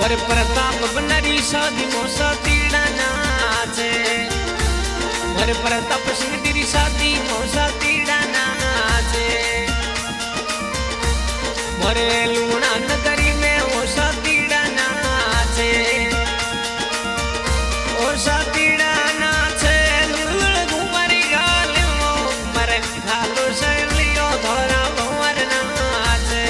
वर प्रताप बनरी शादी मोसा तीड़ा नाचे वर प्रताप सिंह तेरी शादी मोसा तीड़ा नाचे मरे लूणा नगरी में ओसा तीड़ा नाचे ओसा तीड़ा नाचे लूण घुमरी गाल मो मरे घालो शैलियो धोरा भंवर नाचे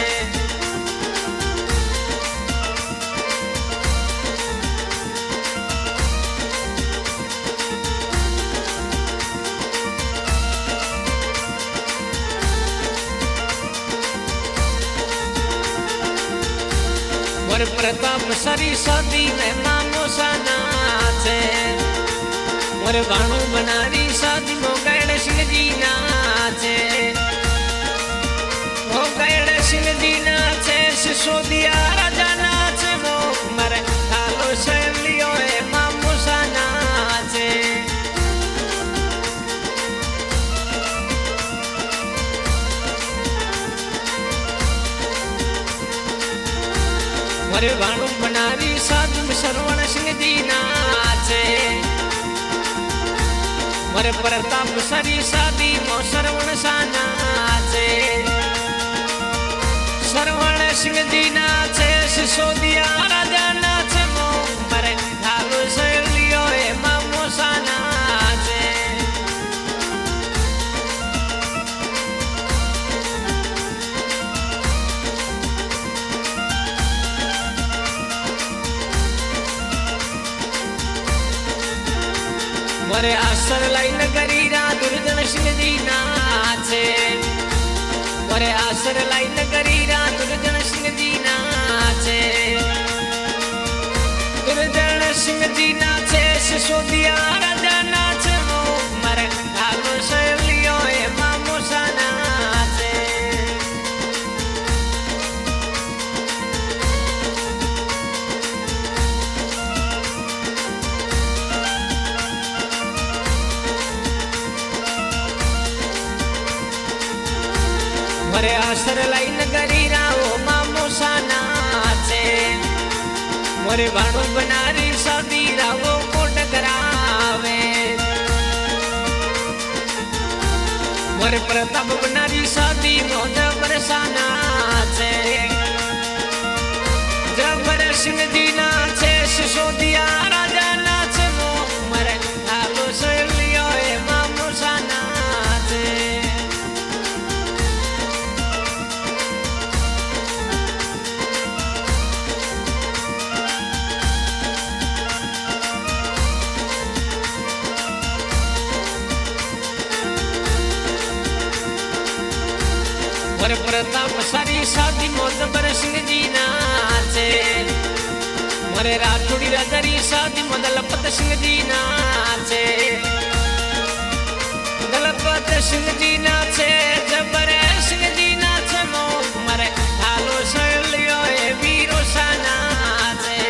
वर प्रताप सरी शादी में मामो सा नाचे वर भाणु बनारी शादी मो गैड़ सिंह जी नाचे मो गैड़ सिंह जी नाचे सिसोदिया राजा नाचे मो मरे खालो शैलियो है मामो सा नाचे मरे भाणु बनारी साधु श्रवण सिंह जी नाचे मरे प्रताप सरी शादी मो श्रवण सा नाचे श्रवण सिंह जी नाचे सिसोदिया राजा नाचे मो मरे घालो शैलियो है मामो सा नाचे मरे आसर लाइन करीरा दुर्जन सिंह जी नाचे मरे आसर लाइन करीरा दुर्जन सिंह जी नाचे दुर्जन सिंह जी नाचे सिसोदिया राजा नाचे मो मरे घालो शैलियो है मामो सा नाचे मरे आसर लाइन करीरा ओ मामो सा नाचे मरे भाणु बनारी शादी रावो कोट करावे मरे प्रताप बनारी शादी मो जबर सा नाचे जबर सिंह जी नाचे सिसोदिया राजा नाचे मो मरे घालो शैलियो है मामो सा नाचे वर प्रताप सारी शादी मो जबर सिंह जी नाचे मरे राठौड़ी राजारी शादी मो दलपत सिंह जी नाचे दलपत सिंह जी नाचे जबर सिंह जी नाचे मो मरे घालो शैलियो है वीरो सा नाचे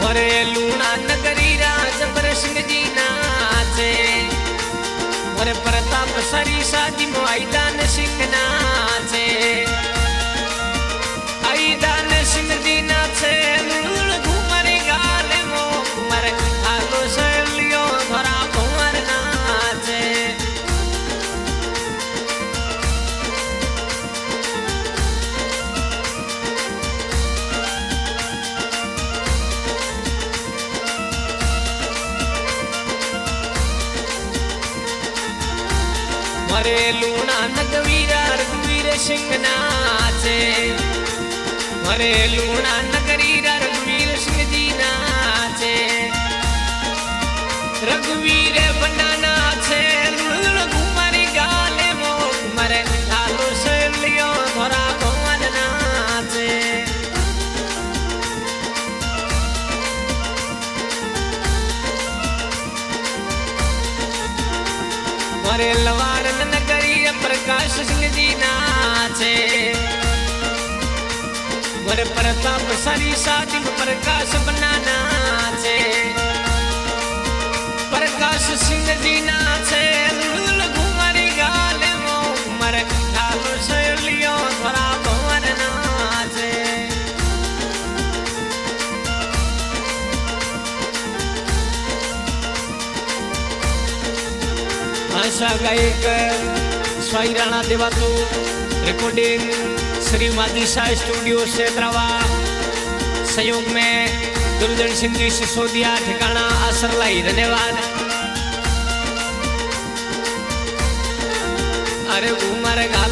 मरे लूणा नगरी जबर सिंह जी नाचे मरे प्रताप सरी शादी मो आईदान सिंह नाचे आईदान सिंह जी नाचे लूण घुमरी गाल मो मरे घालो शैलियो धरा भंवर नाचे मरे लूणा नगवीरा रघुवीर सिंह नाचे मरे लूणा नगरीरा रघुवीर सिंह जी नाचे रघुवीर बना नाचे लूण घुमरी गाले मो मरे घालो शैलियो धरा भंवर नाचे मरे लवार नगरी प्रकाश सिंह जी नाचे मोरे प्रताप सारी शादी में प्रकाश बनाना छे प्रकाश सिंह जी नाचे लुल घुमारी गाल मो मरे ढालो शैलियो थोड़ा भवन नाचे आशा गायक स्वाई राणा देवातू रिकॉर्डिंग श्री मादिशा स्टूडियो सेद्रावा सहयोग में दुर्जन सिंह जी सिसोदिया ठिकाना आसरलाई धन्यवाद। अरे उमर गा